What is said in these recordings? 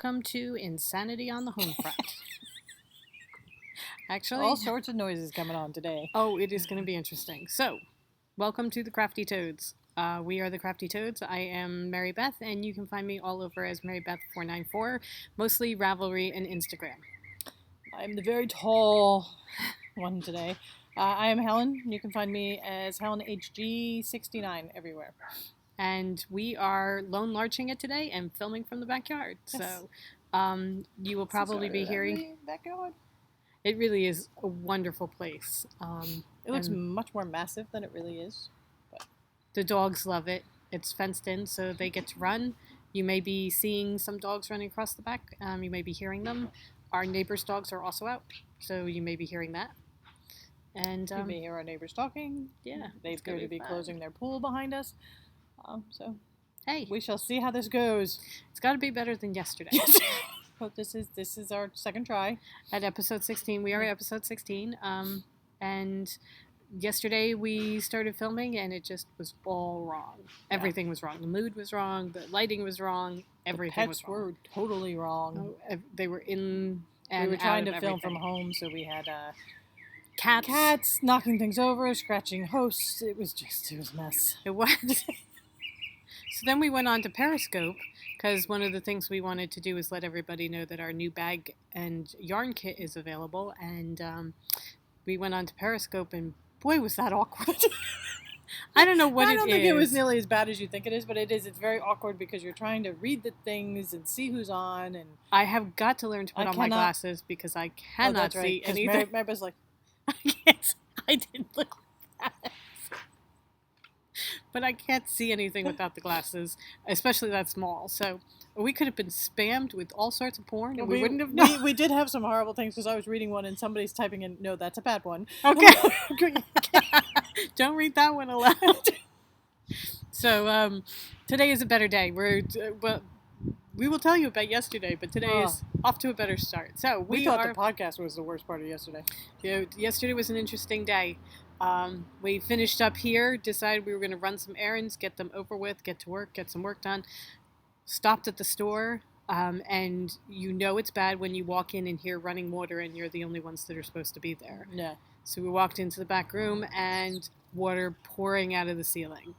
Welcome to Insanity on the Home Front. Actually, all sorts of noises coming on today. Oh, it is going to be interesting. So, welcome to the Crafty Toads. We are the Crafty Toads. I am Mary Beth, and you can find me all over as Mary Beth 494, mostly Ravelry and Instagram. I'm the very tall one today. I am Helen. You can find me as Helen HG69 everywhere. And we are lone larching it today and filming from the backyard. Yes. So, you will probably be hearing. Backyard. It really is a wonderful place. It looks much more massive than it really is. But the dogs love it. It's fenced in, so they get to run. You may be seeing some dogs running across the back. You may be hearing them. Our neighbors' dogs are also out, so you may be hearing that. And you may hear our neighbors talking. Yeah, they appear to be closing their pool behind us. So, hey, we shall see how this goes. It's got to be better than yesterday. But this is our second try at episode 16. We are at episode 16. And yesterday we started filming, and it just was all wrong. Yeah. Everything was wrong. The mood was wrong. The lighting was wrong. Everything was wrong. The pets were totally wrong. Oh, they were in and we were trying to film from home, so we had cats knocking things over, scratching hosts. It was a mess. It was. So then we went on to Periscope, because one of the things we wanted to do is let everybody know that our new bag and yarn kit is available. And we went on to Periscope, and boy, was that awkward. I don't know what it is. I don't think it was nearly as bad as you think it is, but it is. It's very awkward because you're trying to read the things and see who's on. And I have got to learn to put on my glasses because I cannot see anything. Mary was like, I didn't look at that. But I can't see anything without the glasses, especially that small. So we could have been spammed with all sorts of porn, and we wouldn't have known. We did have some horrible things because I was reading one and somebody's typing in, "No, that's a bad one." Okay. Don't read that one aloud. So today is a better day. We will tell you about yesterday, but today is off to a better start. So we thought the podcast was the worst part of yesterday. Yeah, yesterday was an interesting day. We finished up here, decided we were going to run some errands, get them over with, get to work, get some work done. Stopped at the store, and you know it's bad when you walk in and hear running water and you're the only ones that are supposed to be there. Yeah. So we walked into the back room and water pouring out of the ceiling.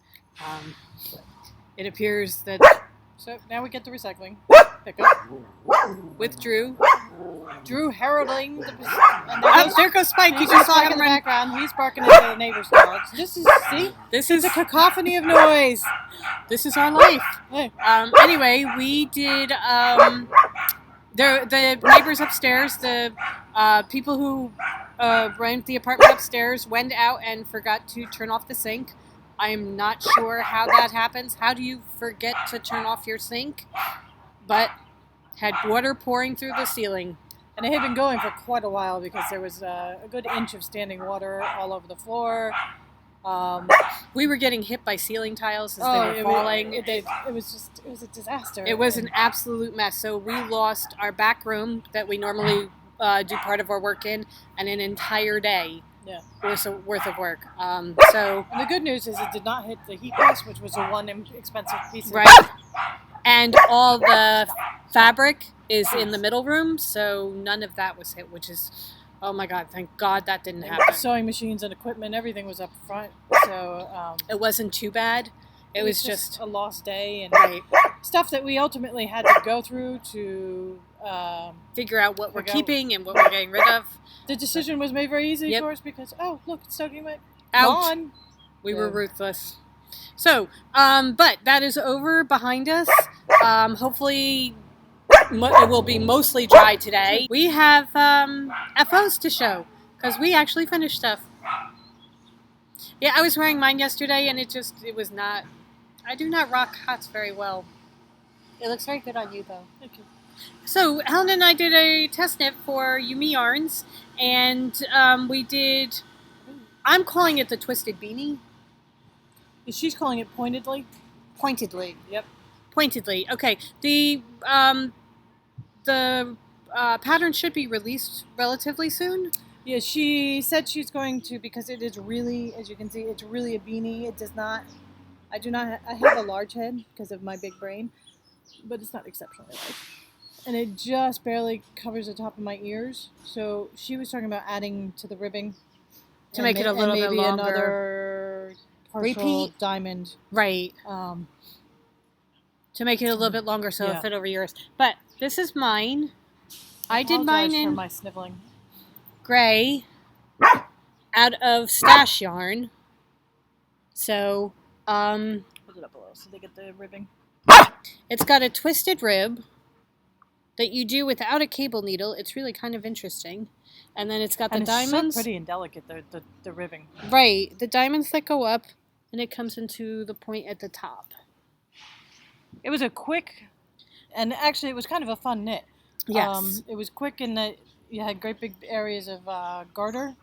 It appears that... So now we get the recycling pickup with Drew. Drew heralding the... there goes Spike. You just saw him in the background. He's barking at the neighbor's dogs. This is a cacophony of noise. This is our life. Hey. Anyway, we did... the neighbors upstairs, the people who rent the apartment upstairs went out and forgot to turn off the sink. I'm not sure how that happens. How do you forget to turn off your sink? But had water pouring through the ceiling. And it had been going for quite a while because there was a good inch of standing water all over the floor. We were getting hit by ceiling tiles as they were falling. It was a disaster. It was an absolute mess. So we lost our back room that we normally do part of our work in, and an entire day. Yeah. Worth of work. And the good news is it did not hit the heat press, which was the one expensive piece of right. And all the fabric is in the middle room, so none of that was hit, which is, oh my God, thank God that didn't happen. Sewing machines and equipment, everything was up front, so... it wasn't too bad. It was just a lost day, and stuff that we ultimately had to go through to... figure out what we're keeping and what we're getting rid of. The decision was made very easy for us because, look, it's soaking wet. Out. We were ruthless. So, but that is over behind us. Hopefully it will be mostly dry today. We have FOs to show because we actually finished stuff. Yeah, I was wearing mine yesterday and it was not... I do not rock hots very well. It looks very good on you though. Thank you. So Helen and I did a test knit for Yumi Yarns, and we did... I'm calling it the Twisted Beanie. She's calling it Pointedly. Pointedly. Yep. Pointedly. Okay. The pattern should be released relatively soon. Yeah, she said she's going to, because it is really, as you can see, it's really a beanie. It does not... I have a large head because of my big brain, but it's not exceptionally large. and it just barely covers the top of my ears. So she was talking about adding to the ribbing to make it a little bit maybe longer. Another partial diamond. Right. To make it a little bit longer so it fit over yours. But this is mine. I did mine in for my sniveling. gray out of stash yarn. So, hold it up a little so they get the ribbing. It's got a twisted rib that you do without a cable needle. It's really kind of interesting. And then it's got the diamonds. It's so pretty and delicate, the ribbing. Right. The diamonds that go up, and it comes into the point at the top. It was a quick, and actually it was kind of a fun knit. Yes. It was quick in that you had great big areas of garter.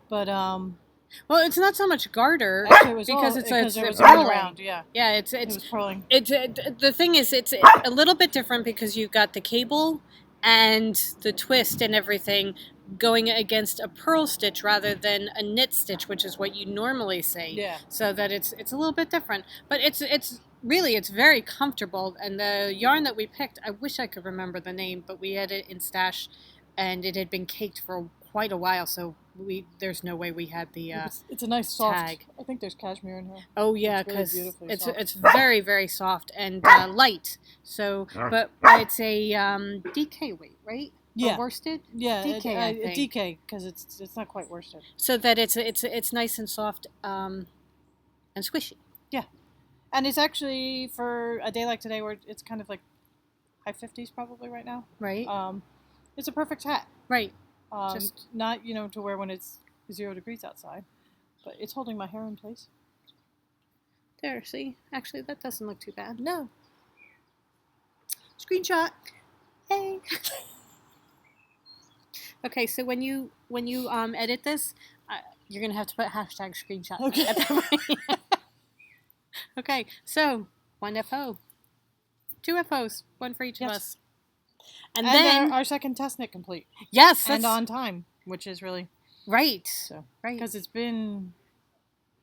But, well, it's not so much garter actually it was because it was purling. around, yeah. Yeah, it was purling. The thing is, it's a little bit different because you've got the cable and the twist and everything going against a purl stitch rather than a knit stitch, which is what you normally see. Yeah. So that it's a little bit different, but it's really very comfortable. And the yarn that we picked, I wish I could remember the name, but we had it in stash, and it had been caked for quite a while, so there's no way we had the it's a nice soft tag. I think there's cashmere in here. Oh yeah, because really it's very, very soft and light. So, but it's a DK weight, right? Yeah. Or worsted. Yeah, DK. I think. DK because it's not quite worsted. So that it's nice and soft and squishy. Yeah, and it's actually for a day like today where it's kind of like high 50s probably right now. Right. It's a perfect hat. Right. Just not to wear when it's 0 degrees outside, but it's holding my hair in place. There, see? Actually, that doesn't look too bad. No. Screenshot. Hey. Okay, so when you edit this, you're gonna have to put hashtag screenshot. Okay. At that point. Okay, so 1 FO, 2 FOs, 1 for each of us. And then our second test knit complete. Yes, and on time, which is really right. So right, because it's been,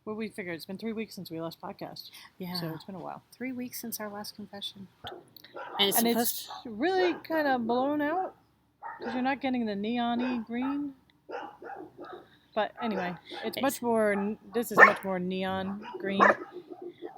what we figured, it's been 3 weeks since we last podcast. Yeah, so it's been a while. 3 weeks since our last confession, and it's really kind of blown out because you're not getting the neon-y green. But anyway, it's much more. This is much more neon green.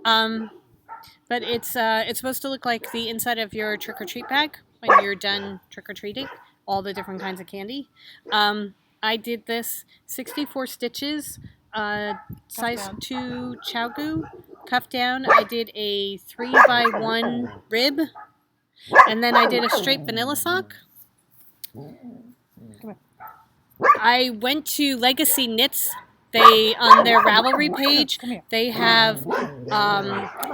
But it's supposed to look like the inside of your trick-or-treat bag when you're done trick-or-treating, all the different kinds of candy. I did this 64 stitches, size 2 Chowgu, cuff down. I did a 3x1 rib, and then I did a straight vanilla sock. Come here. I went to Legacy Knits. They, on their Ravelry page, they have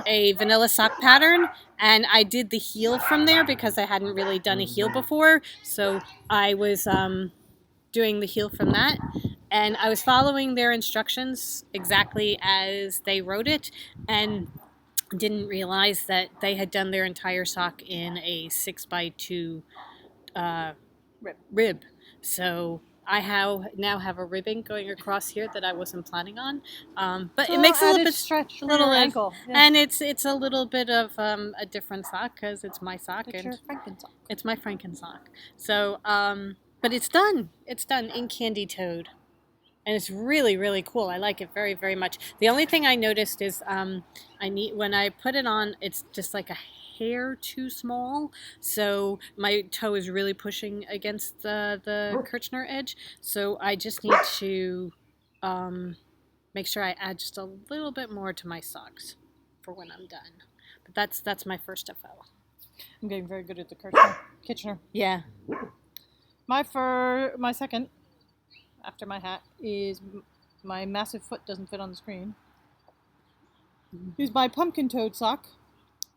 a vanilla sock pattern, and I did the heel from there because I hadn't really done a heel before, so I was doing the heel from that, and I was following their instructions exactly as they wrote it, and didn't realize that they had done their entire sock in a 6x2 rib. So I now have a ribbing going across here that I wasn't planning on, but it makes a little bit stretch, a little ankle, and it's a little bit of a different sock because it's my sock it's and your Franken sock. It's my Franken sock. So, but it's done. It's done in Candy Toad, and it's really, really cool. I like it very, very much. The only thing I noticed is when I put it on, it's just like a hair too small, so my toe is really pushing against the Kirchner edge, so I just need to make sure I add just a little bit more to my socks for when I'm done. But that's my first FO. I'm getting very good at the Kirchner. Yeah. My second, after my hat, is my massive foot doesn't fit on the screen. Is my pumpkin toad sock.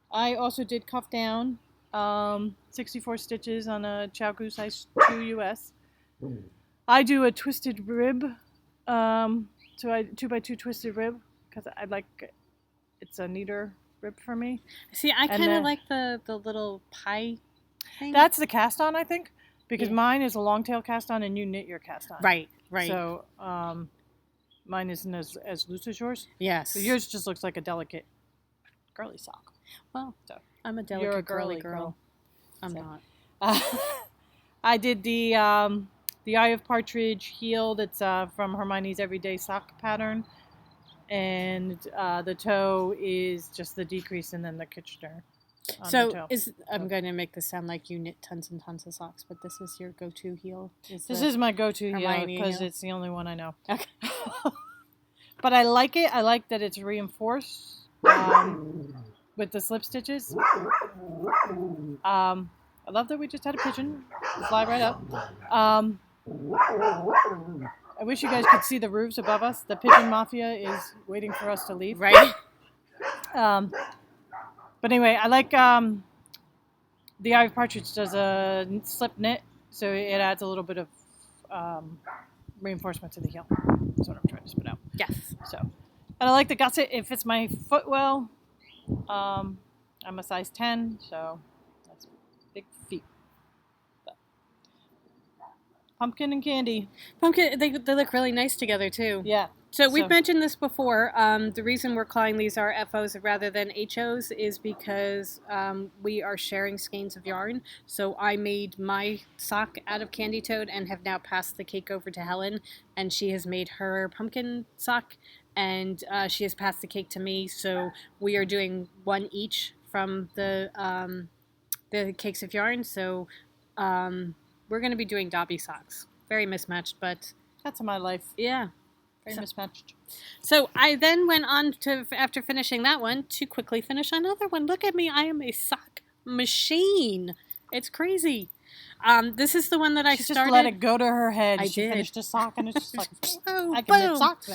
I also did cuff down, 64 stitches on a Chowgu size 2 US. I do a twisted rib, so I 2x2 twisted rib because I like it's a neater rib for me. See, I kind of like the little pie thing. That's the cast on, I think, because mine is a long tail cast on and you knit your cast on. Right. So mine isn't as loose as yours. Yes. So yours just looks like a delicate girly sock. Well, I'm a delicate You're a girly girl. I'm So, not. I did the Eye of Partridge heel that's from Hermione's Everyday Sock pattern. And the toe is just the decrease and then the Kitchener on the So toe. I'm going to make this sound like you knit tons and tons of socks, but this is your go-to heel. This is my go-to heel Hermione because heel? it's the only one I know. Okay. But I like it. I like that it's reinforced with the slip stitches. I love that we just had a pigeon fly right up. I wish you guys could see the roofs above us. The pigeon mafia is waiting for us to leave. Right? But anyway, I like the Eye of Partridge does a slip knit, so it adds a little bit of reinforcement to the heel. That's what I'm trying to spit out. Yes. So, and I like the gusset. It fits my foot well. I'm a size 10, so that's big feet. But pumpkin and candy. Pumpkin, they look really nice together, too. Yeah. So we've mentioned this before. The reason we're calling these our FOs rather than HOs is because we are sharing skeins of yarn. So I made my sock out of Candy Toad and have now passed the cake over to Helen, and she has made her pumpkin sock, and she has passed the cake to me. So we are doing one each from the cakes of yarn. So we're going to be doing Dobby socks. Very mismatched, but That's my life. yeah. Very mismatched. So I then went on to, after finishing that one, to quickly finish another one. Look at me. I am a sock machine. It's crazy. This is the one that I She started. just let it go to her head. I She did. finished a sock and it's just like, Oh, I can boom. knit socks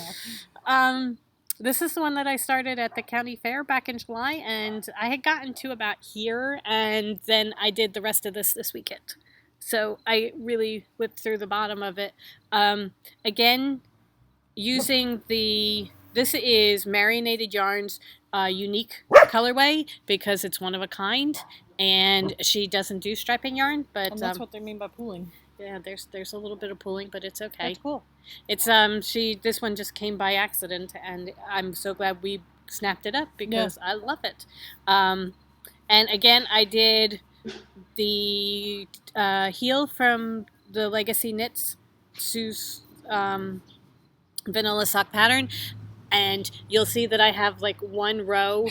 now. This is the one that I started at the county fair back in July, and I had gotten to about here, and then I did the rest of this weekend. So I really whipped through the bottom of it. Again, using this is Marinated Yarns unique colorway because it's one of a kind, and she doesn't do striping yarn, but And that's what they mean by pooling. yeah, there's a little bit of pooling, but it's okay. That's cool. It's this one just came by accident, and I'm so glad we snapped it up because I love it. And again, I did the heel from the Legacy Knits Sue's vanilla sock pattern, and you'll see that I have like one row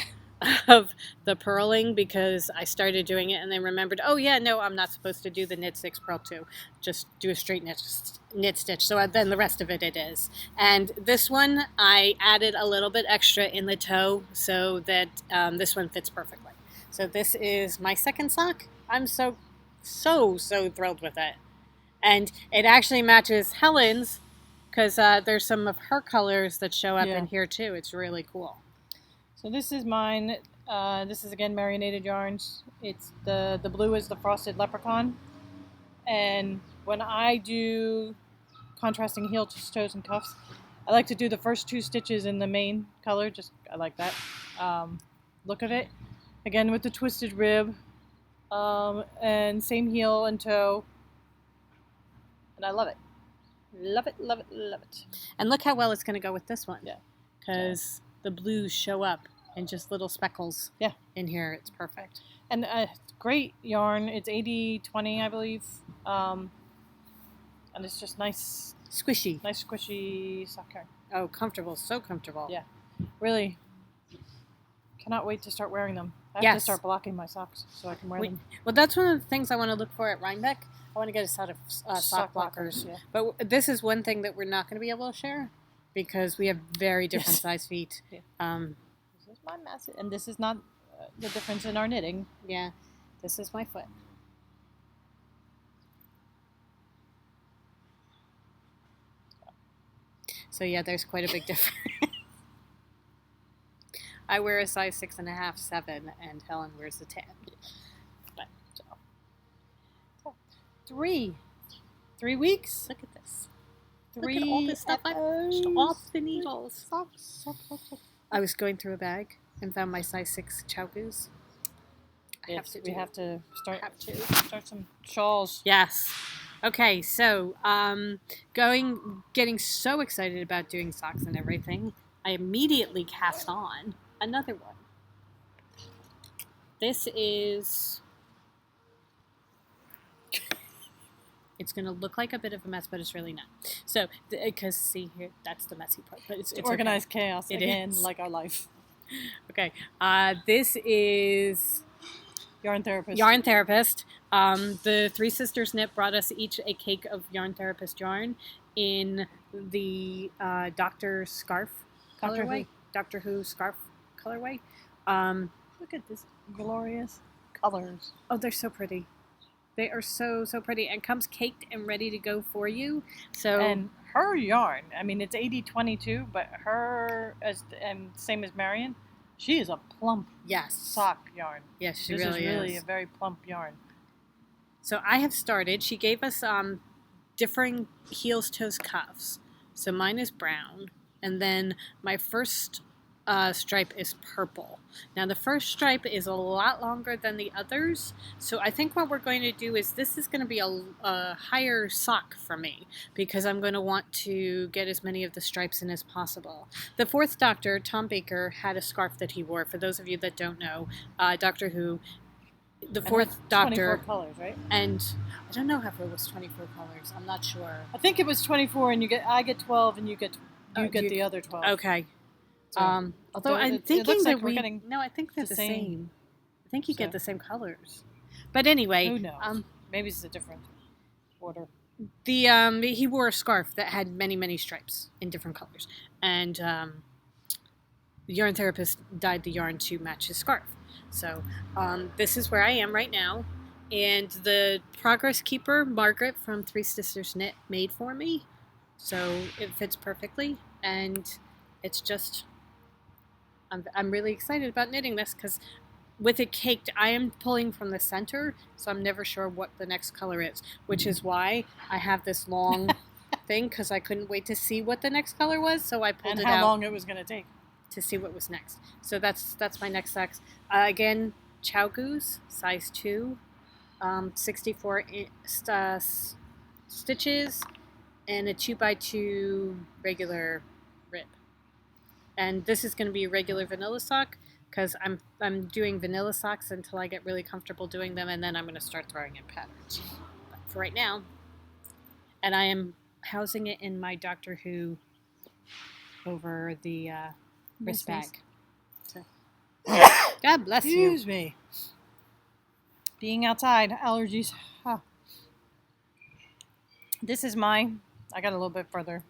of the purling because I started doing it and then remembered, oh yeah, no, I'm not supposed to do the knit 6 purl 2, just do a straight knit stitch. So then the rest of it is. And this one I added a little bit extra in the toe so that this one fits perfectly. So this is my second sock. I'm so thrilled with it, and it actually matches Helen's because there's some of her colors that show up in here too. It's really cool. So this is mine. This is again Marinated Yarns. It's the blue is the Frosted Leprechaun, and when I do contrasting heel to toes and cuffs, I like to do the first 2 stitches in the main color. Just I like that look of it. Again with the twisted rib, and same heel and toe, and I love it. Love it, love it, love it. And look how well it's going to go with this one. Yeah. Because the blues show up in just little speckles in here. It's perfect. And great yarn. It's 80/20, I believe. And it's just nice. Squishy. Nice squishy sock yarn. Oh, comfortable. So comfortable. Yeah. Really. Cannot wait to start wearing them. I have to start blocking my socks so I can wear them. Well, that's one of the things I want to look for at Rhinebeck. I want to get a set of sock blockers. Yeah. But this is one thing that we're not going to be able to share because we have very different size feet. Yeah. This is my massive, and this is not the difference in our knitting. Yeah, this is my foot. So yeah, there's quite a big difference. I wear a size 6.5, 7, and Helen wears a 10. But so 3 weeks. Look at this. 3 Look at all this stuff I pushed off the needles. Socks. I was going through a bag and found my size 6 chowgoos. We have to start some shawls. Yes. Okay, so getting so excited about doing socks and everything, I immediately cast on another one. This is It's going to look like a bit of a mess, but it's really not. So, because see here, that's the messy part. But it's organized okay. chaos It again, is. like our life. Okay. This is Yarn Therapist. Yarn Therapist. The Three Sisters Knit brought us each a cake of Yarn Therapist yarn in the Doctor Scarf colorway. Doctor Who scarf colorway. Look at this glorious colors. Oh, they're so pretty. They are so pretty, and comes caked and ready to go for you. So and her yarn, I mean, it's 80-22, but her and same as Marion, she is a plump sock yarn. Yes, she this really is really a very plump yarn. So I have started. She gave us differing heels, toes, cuffs. So mine is brown, and then my first stripe is purple. Now the first stripe is a lot longer than the others, so I think what we're going to do is this is going to be a higher sock for me because I'm going to want to get as many of the stripes in as possible. The fourth Doctor, Tom Baker, had a scarf that he wore. For those of you that don't know, Doctor Who, the fourth Doctor, 24 colors, right? And I don't know if it was 24 colors. I'm not sure. I think it was 24, and I get 12, and you get the other 12. Okay. So, although I'm thinking that I think they're the same. I think you get the same colors. But anyway, who knows? Maybe it's a different order. He wore a scarf that had many stripes in different colors, and the yarn therapist dyed the yarn to match his scarf. So this is where I am right now, and the progress keeper Margaret from Three Sisters Knit made for me, so it fits perfectly, and it's just. I'm really excited about knitting this because with it caked, I am pulling from the center, so I'm never sure what the next color is, which is why I have this long thing because I couldn't wait to see what the next color was, so I pulled it out. And how long it was going to take. To see what was next. So that's my next sex. Again, Chow Goose, size 2, 64 stitches, and a 2x2 regular rib. And this is going to be a regular vanilla sock because I'm doing vanilla socks until I get really comfortable doing them, and then I'm going to start throwing in patterns. But for right now, and I am housing it in my Doctor Who over the wrist bag. So. God bless you. Excuse me. Being outside, allergies. Huh. This is I got a little bit further.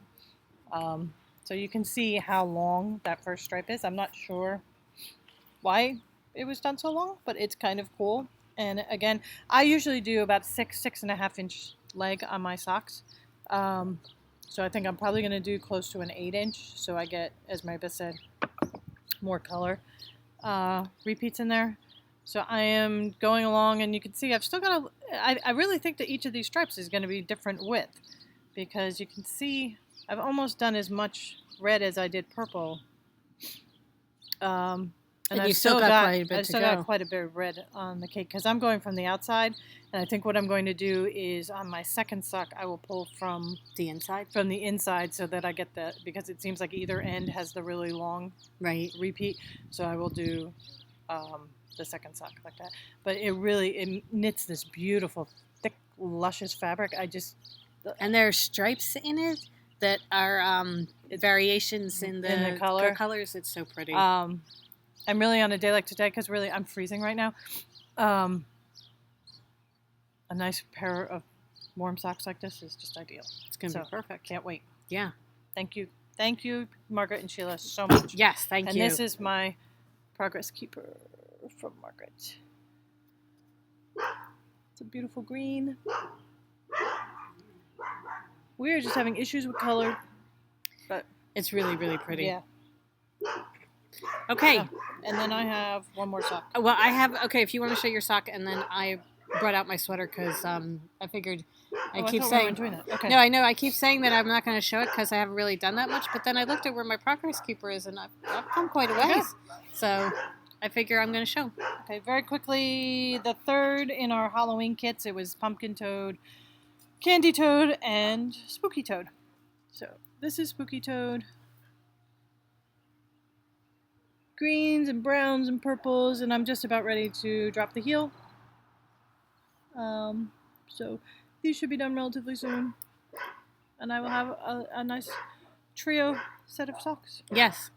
So you can see how long that first stripe is. I'm not sure why it was done so long, but it's kind of cool. And again, I usually do about 6.5 inch leg on my socks. So I think I'm probably going to do close to an 8 inch. So I get, as Mary Beth said, more color repeats in there. So I am going along, and you can see I've still got I really think that each of these stripes is going to be different width, because you can see I've almost done as much red as I did purple. And I've still got quite a bit of red on the cake because I'm going from the outside, and I think what I'm going to do is on my second sock I will pull from the inside. From the inside, so that I get the, because it seems like either end has the really long repeat. So I will do the second sock like that. But it knits this beautiful, thick, luscious fabric. And there are stripes in it that are variations in the colors. It's so pretty. I'm really on a day like today because really I'm freezing right now. A nice pair of warm socks like this is just ideal. It's going to be perfect. Can't wait. Yeah. Thank you, Margaret and Sheila, so much. Yes, thank you. And this is my progress keeper from Margaret. It's a beautiful green. We are just having issues with color, but it's really, really pretty. Yeah. Okay. Yeah. And then I have one more sock. Well, if you want to show your sock, and then I brought out my sweater because I figured I keep saying okay. No, I know I keep saying that I'm not going to show it because I haven't really done that much, but then I looked at where my progress keeper is, and I've come quite a ways. So I figure I'm going to show. Okay, very quickly, the third in our Halloween kits, it was Pumpkin Toad, Candy Toad, and Spooky Toad. So this is Spooky Toad. Greens and browns and purples, and I'm just about ready to drop the heel. So These should be done relatively soon. And I will have a nice trio set of socks. Yes.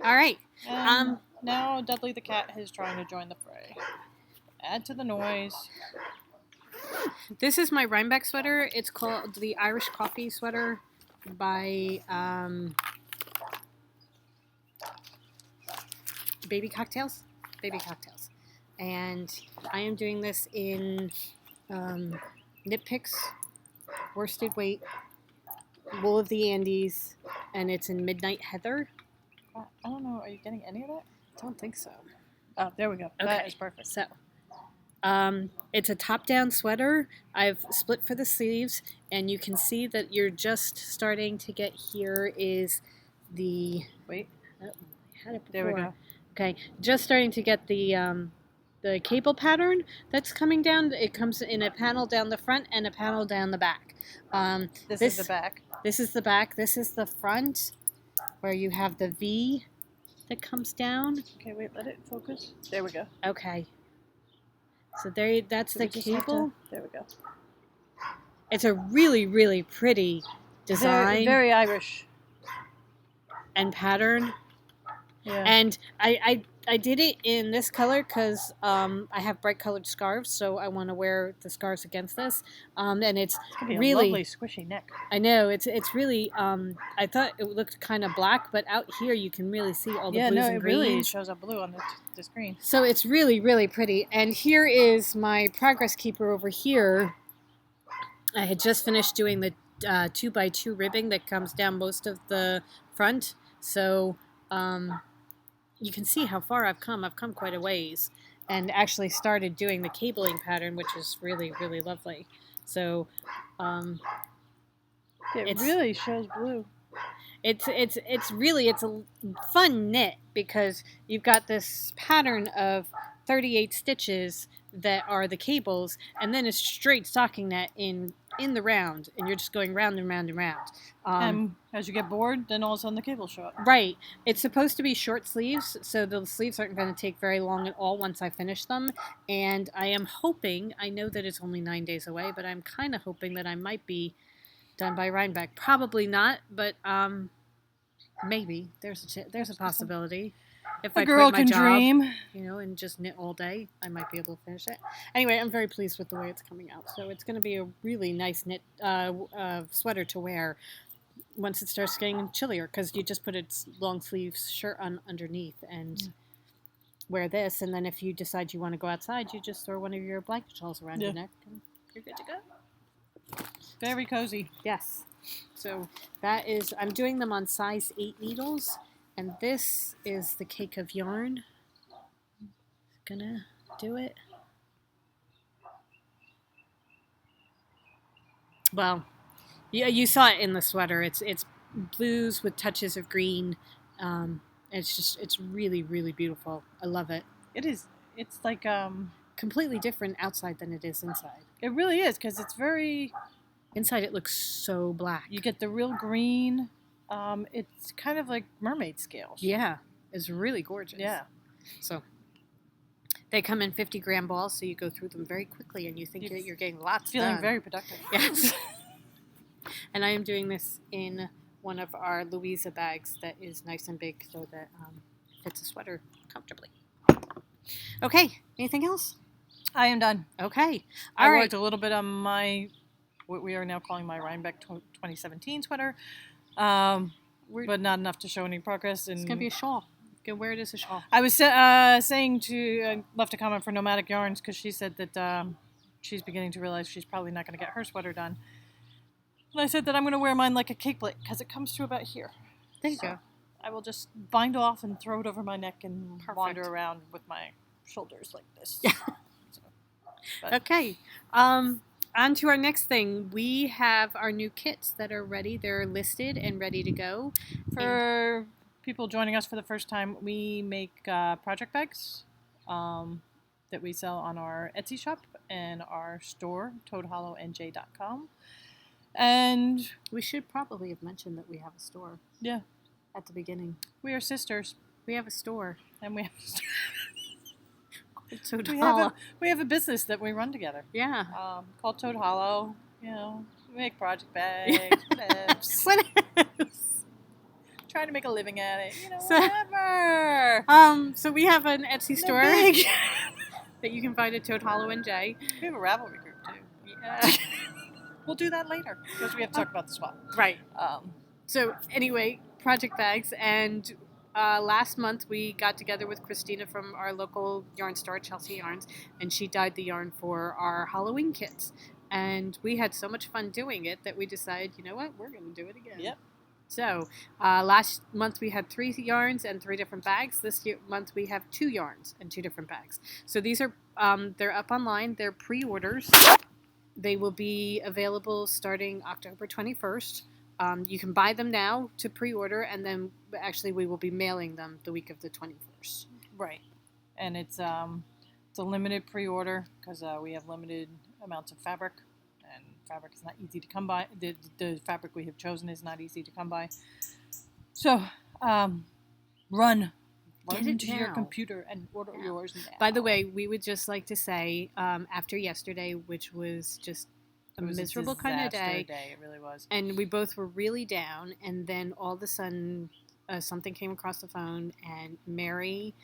All right. And now Dudley the cat is trying to join the fray. Add to the noise. This is my Rhinebeck sweater. It's called the Irish Coffee sweater by Baby Cocktails. Baby Cocktails. And I am doing this in Knit Picks, worsted weight, wool of the Andes, and it's in Midnight Heather. I don't know. Are you getting any of that? I don't think so. Oh, there we go. Okay. That is perfect. So, it's a top-down sweater. I've split for the sleeves, and you can see that you're just starting to get here is the... Wait. Oh, I had it before. There we go. Okay, just starting to get the cable pattern that's coming down. It comes in a panel down the front and a panel down the back. This is the back. This is the back. This is the front, where you have the V that comes down. Okay, wait, let it focus. There we go. Okay. So that's the cable. There we go. It's a really, really pretty design. Very Irish. And pattern. Yeah. And I did it in this color because I have bright colored scarves, so I want to wear the scarves against this. And it's really a lovely squishy neck. I know it's really. I thought it looked kind of black, but out here you can really see all the blues and greens. It really shows up blue on the screen. So it's really, really pretty. And here is my progress keeper over here. I had just finished doing the 2x2 ribbing that comes down most of the front. So you can see how far I've come. I've come quite a ways. And actually started doing the cabling pattern, which is really, really lovely. So it really shows blue. It's a fun knit because you've got this pattern of 38 stitches that are the cables, and then a straight stocking net in the round, and you're just going round and round and round. And as you get bored, then all of a sudden the cables show up. Right. It's supposed to be short sleeves, so the sleeves aren't going to take very long at all once I finish them. And I am hoping, I know that it's only 9 days away, but I'm kind of hoping that I might be done by Rhinebeck. Probably not, but maybe. There's a possibility. If A I girl quit my can job, dream. and just knit all day, I might be able to finish it. Anyway, I'm very pleased with the way it's coming out. So it's going to be a really nice knit sweater to wear once it starts getting chillier, because you just put a long sleeve shirt on underneath and wear this, and then if you decide you want to go outside, you just throw one of your blanket shawls around your neck and you're good to go. Very cozy. Yes. So that is, I'm doing them on size 8 needles, and this is the cake of yarn. Gonna do it. Well, yeah, you saw it in the sweater. It's blues with touches of green. It's really, really beautiful. I love it. It is. It's like Completely different outside than it is inside. It really is, because it's very. Inside it looks so black. You get the real green. It's kind of like mermaid scales. Yeah, it's really gorgeous. Yeah. So they come in 50-gram balls, so you go through them very quickly, and you think that you're getting lots feeling done. very productive. Yes. And I am doing this in one of our Louisa bags that is nice and big, so that fits a sweater comfortably. Okay. Anything else? I am done. Okay. I worked a little bit on my, what we are now calling my Rhinebeck 2017 sweater, but not enough to show any progress. It's going to be a shawl. You can wear it as a shawl. I was saying I left a comment for Nomadic Yarns, because she said that she's beginning to realize she's probably not going to get her sweater done. And I said that I'm going to wear mine like a capelet, because it comes to about here. There you go. I will just bind off and throw it over my neck and Perfect. wander around with my shoulders like this. Yeah. But Okay. On to our next thing. We have our new kits that are ready. They're listed and ready to go. for people joining us for the first time, we make project bags that we sell on our Etsy shop and our store, toadhollowNJ.com. And We should probably have mentioned that we have a store yeah, at the beginning. we are sisters, We have a store. and we have Toad we Hollow. have a business that we run together. Yeah. Called Toad Hollow. You know, we make project bags, whatevs. What else? Trying to make a living at it. You know, So- whatever. So we have an Etsy They're store big. that you can find at Toad Hollow and J. We have a Ravelry group too. Yeah. We'll do that later because we have to talk about the swap. Right. Um, So anyway, project bags, and last month we got together with Christina from our local yarn store, Chelsea Yarns, and she dyed the yarn for our Halloween kits. And we had so much fun doing it that we decided, you know what, we're going to do it again. Yep. So last month we had 3 yarns and 3 different bags. This month we have 2 yarns and 2 different bags. So these are they're up online. They're pre-orders. They will be available starting October 21st. You can buy them now to pre-order, and then actually we will be mailing them the week of the 21st. right. And it's a limited pre-order because we have limited amounts of fabric, and fabric is not easy to come by. The fabric we have chosen is not easy to come by. So, run Get it to your now. computer and order Yeah. yours now. By the way, we would just like to say, after yesterday, which was just a It was miserable kind of disaster day, It really was. and we both were really down, and then all of a sudden something came across the phone, and Mary,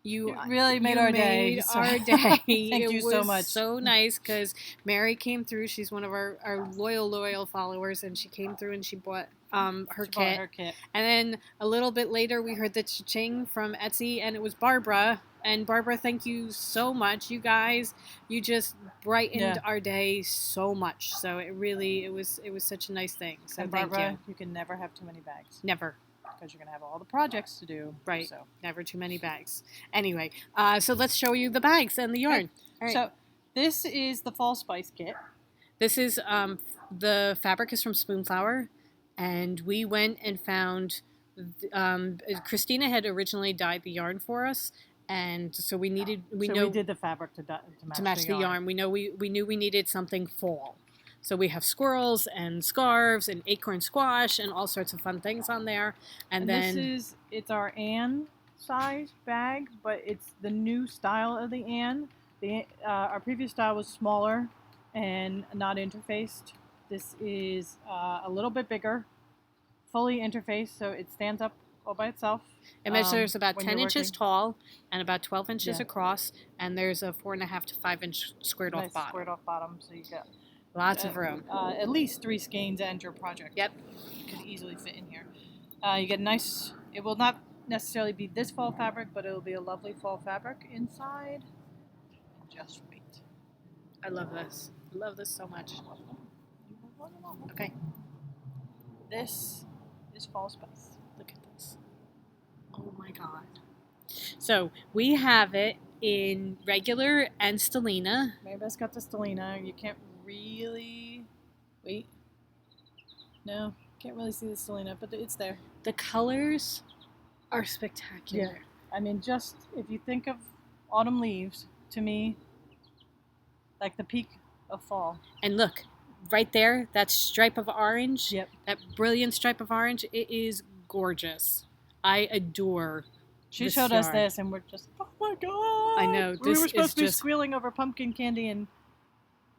you really made our day. made So- our day. Thank It you so was much. so nice because Mary came through. She's one of our loyal followers, and she came through and she bought her She bought kit. her kit. And then a little bit later, we heard the cha-ching from Etsy, and it was Barbara. And Barbara, thank you so much. You guys, you just brightened Yeah. our day so much. So it was such a nice thing. So And thank Barbara, you. you can never have too many bags Never, because you're gonna have all the projects to do. Right. So, never too many bags. Anyway, so let's show you the bags and the yarn. All right. so this is the Fall Spice kit. This is the fabric is from Spoonflower, and we went and found. Christina had originally dyed the yarn for us, and so we needed. We did the fabric to match the yarn. We knew we needed something fall. So we have squirrels and scarves and acorn squash and all sorts of fun things on there. And then it's our Anne size bag, but it's the new style of the Anne. Our previous style was smaller and not interfaced. This is a little bit bigger, fully interfaced, so it stands up all by itself. it measures about when 10 you're inches working. tall and about 12 inches Yeah. across, and there's a 4.5 to 5 inch squared Nice off bottom. squared off bottom, so you got Lots of room. at least 3 skeins and your project. Yep. Could easily fit in here. You get a nice. It will not necessarily be this fall fabric, but it will be a lovely fall fabric inside. Just wait. I love this. I love this so much. Okay, This is Fall Spice. look at this. Oh my god. So we have it in regular and Stellina. Mary Beth's got the Stellina. You can't really. Wait. No, can't really see the Stellina, but it's there. The colors are spectacular. I mean, just if you think of autumn leaves, to me, like the peak of fall. And look, right there, that stripe of orange, Yep. that brilliant stripe of orange, it is gorgeous. I adore She this showed us yarn. this, and we're just, oh my god! I know, We this were supposed is to be just- squealing over pumpkin candy and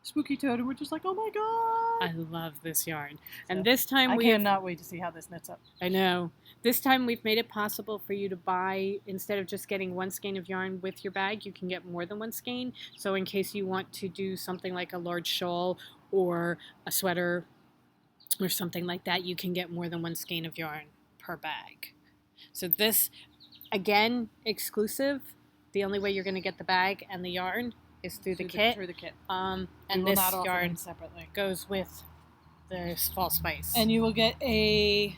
spooky toad, and we're just like, oh my god! I love this yarn. So, And this time I we have, cannot wait to see how this knits up. I know. This time we've made it possible for you to buy, instead of just getting 1 skein of yarn with your bag, you can get more than 1 skein. So in case you want to do something like a large shawl or a sweater or something like that, you can get more than 1 skein of yarn per bag. So this, again, exclusive. The only way you're going to get the bag and the yarn is through the kit. Through the kit. And We will this not offer them yarn separately. goes with the Fall Spice. And you will get a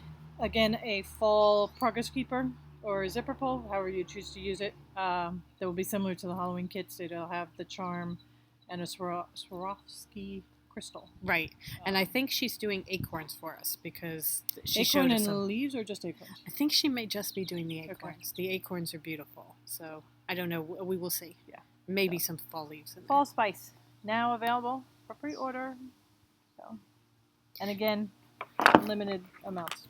fall progress keeper or a zipper pull, however you choose to use it. That will be similar to the Halloween kits. It'll have the charm and a Swarovski crystal. Right. And I think she's doing acorns for us because she Acorn showed us and some. leaves or just acorns? I think she may just be doing the Okay. acorns. The acorns are beautiful. So I don't know. We will see. Yeah. Maybe some fall leaves in there. Fall Spice, now available for pre-order. So, and again, limited amounts.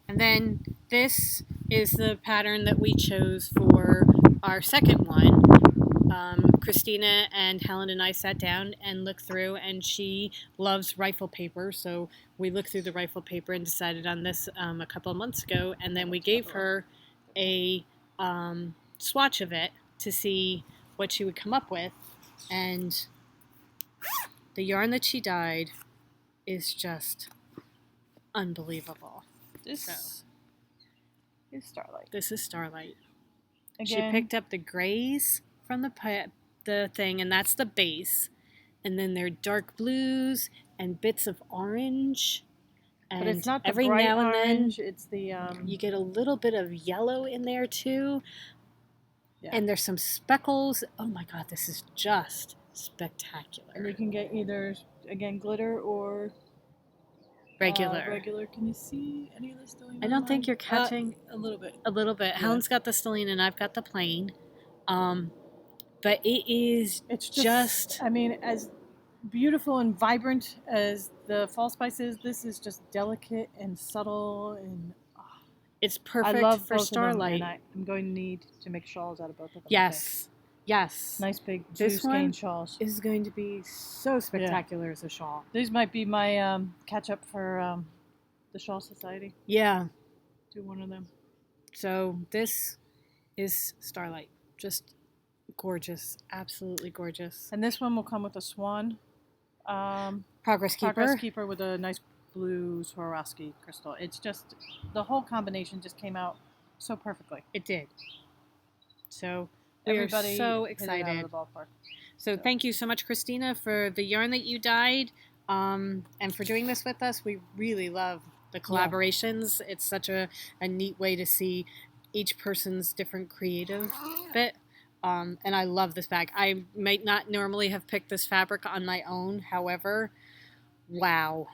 And then this is the pattern that we chose for our second one. Christina and Helen and I sat down and looked through, and she loves rifle paper, so we looked through the rifle paper and decided on this a couple of months ago, and then we gave her a swatch of it to see what she would come up with, and the yarn that she dyed is just unbelievable. This is Starlight. This is Starlight. Again, She picked up the grays from the thing, and that's the base. And then there are dark blues and bits of orange. And but it's not the every bright now and orange. then It's the you get a little bit of yellow in there too. Yeah. And there's some speckles. Oh my God, this is just spectacular. And you can get either again glitter or Regular. Regular. Can you see any of this still? I don't think you're catching a little bit. a little bit. Yeah. Helen's got the stellene and I've got the plain. But It's just I mean, as beautiful and vibrant as the fall spice is, this is just delicate and subtle, and it's perfect I love for both Starlight. of them, and I'm going to need to make shawls out of both of them. Yes. Yes. Nice big This skein one shawls. is going to be so spectacular as a shawl. These might be my catch up for the Shawl Society. Yeah. Do one of them. So this is Starlight. Just gorgeous. Absolutely gorgeous. And this one will come with a swan. Progress Keeper. Progress Keeper with a nice blue Swarovski crystal. It's just, the whole combination just came out so perfectly. It did. So we are so excited. Out of the ballpark. So thank you so much, Christina, for the yarn that you dyed, and for doing this with us. We really love the collaborations. It's such a neat way to see each person's different creative bit. And I love this bag. I might not normally have picked this fabric on my own. However, wow.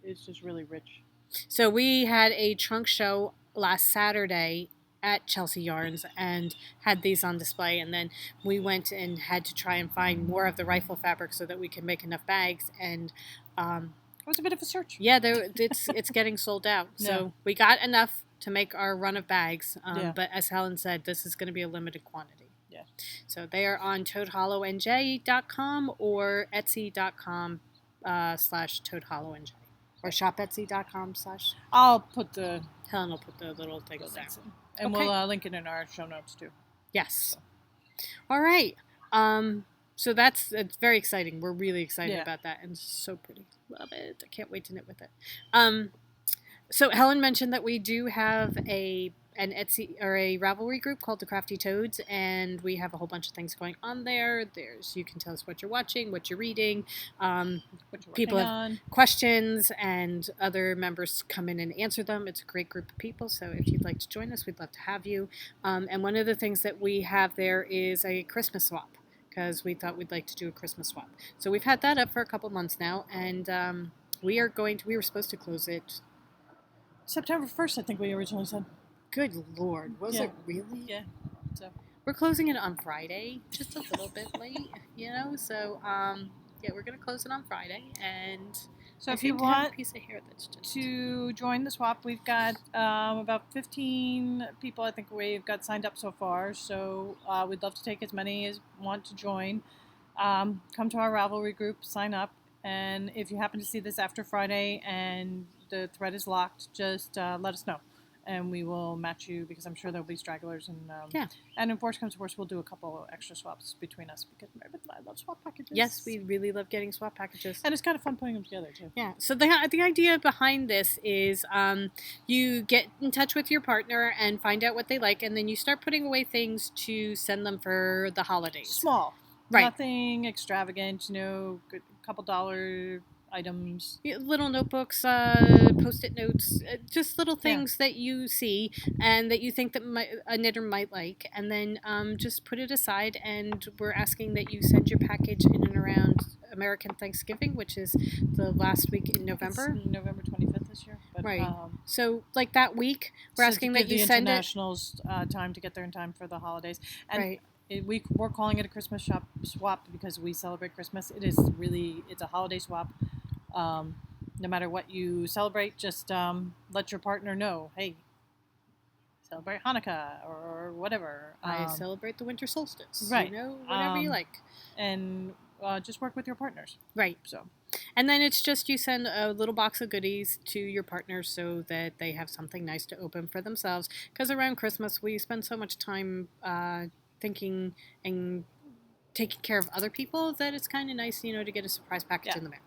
It's just really rich. So we had a trunk show last Saturday at Chelsea Yarns and had these on display, and then we went and had to try and find more of the rifle fabric so that we could make enough bags, and it was a bit of a search. Yeah, it's getting sold out. So we got enough to make our run of bags, but as Helen said, this is going to be a limited quantity. Yeah. So they are on toadhollowNJ.com or Etsy.com /toadhollowNJ or shopetsy.com / I'll put the Helen will put the little things there. And we'll link it in our show notes too. Yes. All right. So it's very exciting. We're really excited about that, and it's so pretty. Love it. I can't wait to knit with it. So Helen mentioned that we do have an Etsy or a Ravelry group called the Crafty Toads, and we have a whole bunch of things going on there. You can tell us what you're watching, what you're reading. People have questions, and other members come in and answer them. It's a great group of people, so if you'd like to join us, we'd love to have you. And one of the things that we have there is a Christmas swap, because we thought we'd like to do a Christmas swap. So we've had that up for a couple months now, and we were supposed to close it September 1st, I think we originally said. Good Lord. Was it really? Yeah. So we're closing it on Friday, just a little bit late, so we're going to close it on Friday, and so if you want a piece of hair that's just to join the swap, we've got about 15 people I think we've got signed up so far, so we'd love to take as many as want to join. Come to our Ravelry group, sign up, and if you happen to see this after Friday and the thread is locked, just let us know, and we will match you, because I'm sure there'll be stragglers, and and if worse comes to worse, we'll do a couple extra swaps between us, because Mary Beth and I love swap packages. Yes, we really love getting swap packages, and it's kind of fun putting them together too. Yeah. So the idea behind this is you get in touch with your partner and find out what they like, and then you start putting away things to send them for the holidays. Small, right? Nothing extravagant. A couple $1 items, little notebooks, post-it notes, just little things that you see and that you think that a knitter might like, and then just put it aside, and we're asking that you send your package in and around American Thanksgiving, which is the last week in November. It's November 25th this year. But, right. So like that week, we're asking that you send it. Internationals time to get there in time for the holidays. And we're calling it a Christmas swap because we celebrate Christmas. It's a holiday swap. No matter what you celebrate, just let your partner know, hey, celebrate Hanukkah or whatever. I celebrate the winter solstice. Right. Whatever you like. And just work with your partners. Right. So. And then it's just you send a little box of goodies to your partners so that they have something nice to open for themselves. Because around Christmas, we spend so much time thinking and taking care of other people that it's kind of nice, to get a surprise package in the mail.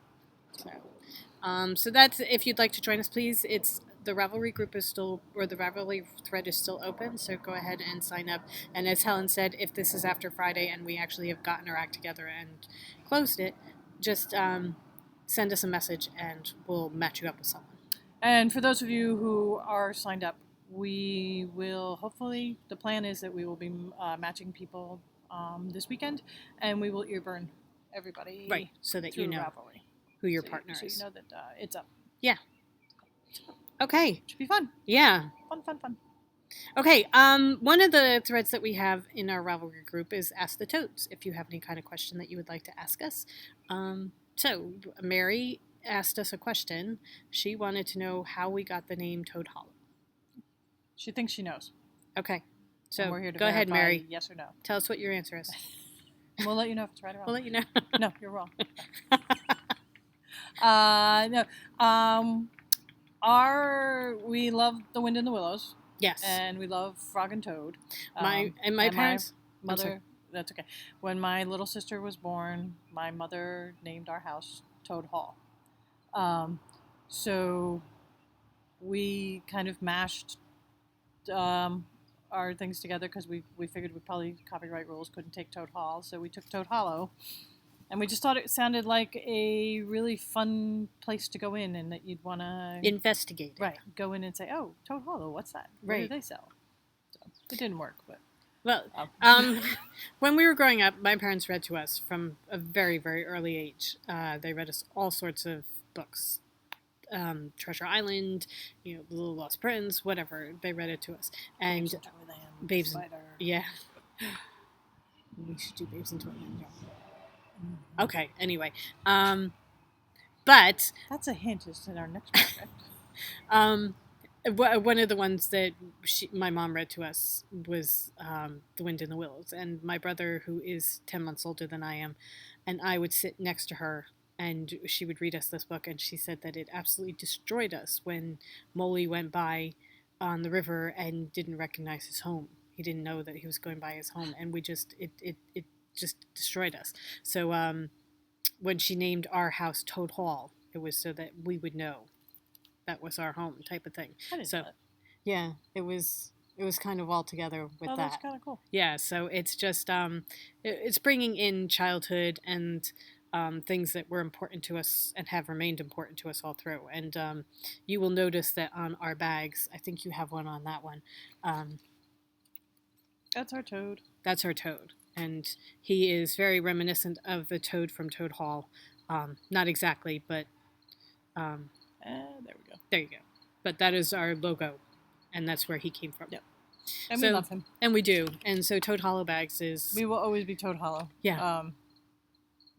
So that's, if you'd like to join us, please. The Ravelry group is still, or the Ravelry thread is still open, so go ahead and sign up. And as Helen said, if this is after Friday and we actually have gotten our act together and closed it, just send us a message and we'll match you up with someone. And for those of you who are signed up, we will hopefully, the plan is that we will be matching people this weekend, and we will ear burn everybody. Right, so that you know Ravelry. Who your partner is. So you know that it's up. Yeah. Okay. Should be fun. Yeah. Fun. Okay. One of the threads that we have in our Ravelry group is Ask the Toads. If you have any kind of question that you would like to ask us. So Mary asked us a question. She wanted to know how we got the name Toad Hollow. She thinks she knows. Okay. So and we're here to go ahead, Mary. Yes or no. Tell us what your answer is. We'll let you know if it's right or wrong. We'll let you know. No, you're wrong. No. We love The Wind in the Willows. Yes. And we love Frog and Toad. My parents. My mother. That's okay. When my little sister was born, my mother named our house Toad Hall. So we kind of mashed our things together because we figured we probably copyright rules couldn't take Toad Hall, so we took Toad Hollow. And we just thought it sounded like a really fun place to go in and that you'd want to... investigate it. Right. Go in and say, oh, Toad Hollow, what's that? What do they sell? So it didn't work, but... Well, when we were growing up, my parents read to us from a very, very early age. They read us all sorts of books. Treasure Island, The Little Lost Prince, whatever. They read it to us. And Babes in Toyland. Yeah. We should do Babes in Toyland. Mm-hmm. Okay, anyway. But... That's a hint as to our next project. One of the ones that my mom read to us was The Wind in the Willows. And my brother, who is 10 months older than I am, and I would sit next to her and she would read us this book, and she said that it absolutely destroyed us when Molly went by on the river and didn't recognize his home. He didn't know that he was going by his home, and it just destroyed us. So when she named our house Toad Hall, it was so that we would know that was our home, type of thing. I didn't know that. Yeah, it was kind of all together with that. That's kind of cool. Yeah, so it's just it's bringing in childhood and things that were important to us and have remained important to us all through. And you will notice that on our bags, I think you have one on that one. That's our toad. That's our toad. And he is very reminiscent of the toad from Toad Hall. Not exactly, but... there we go. There you go. But that is our logo, and that's where he came from. Yep. And we love him. And we do. And so Toad Hollow Bags is... We will always be Toad Hollow. Yeah.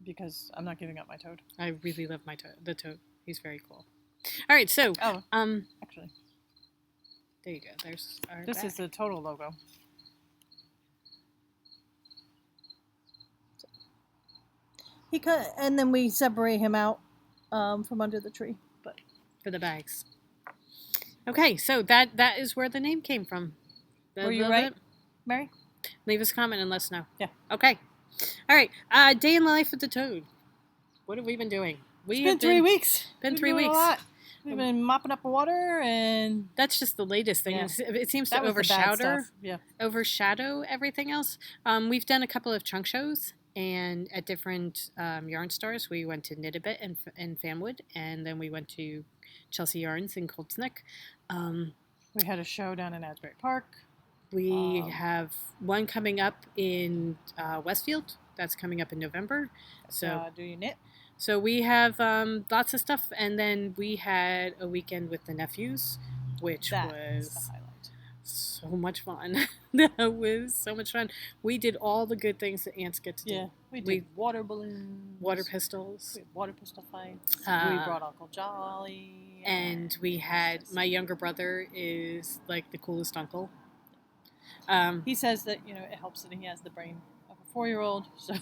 Because I'm not giving up my toad. I really love the toad. He's very cool. All right, so... actually. There you go. There's our This bag. is the total logo. And then we separate him out from under the tree. But for the bags. Okay, so that is where the name came from. Were you right, Mary? Leave us a comment and let us know. Yeah. Okay. All right. Day in the life of the toad. What have we been doing? It's been 3 weeks. Been 3 weeks. A lot. We've been mopping up water, and that's just the latest thing. Yeah. It seems to overshadow everything else. We've done a couple of trunk shows. And at different yarn stores, we went to Knit a Bit in Fanwood, and then we went to Chelsea Yarns in Coltsneck. We had a show down in Asbury Park. We have one coming up in Westfield. That's coming up in November. So do you knit? So we have lots of stuff, and then we had a weekend with the nephews, which was the highlight. So much fun. That was so much fun. We did all the good things that aunts get to do. Yeah, we did water balloons, water pistols, water pistol fights. We brought Uncle Jolly, and we had my younger brother is like the coolest uncle He says that it helps that he has the brain of a 4-year-old. So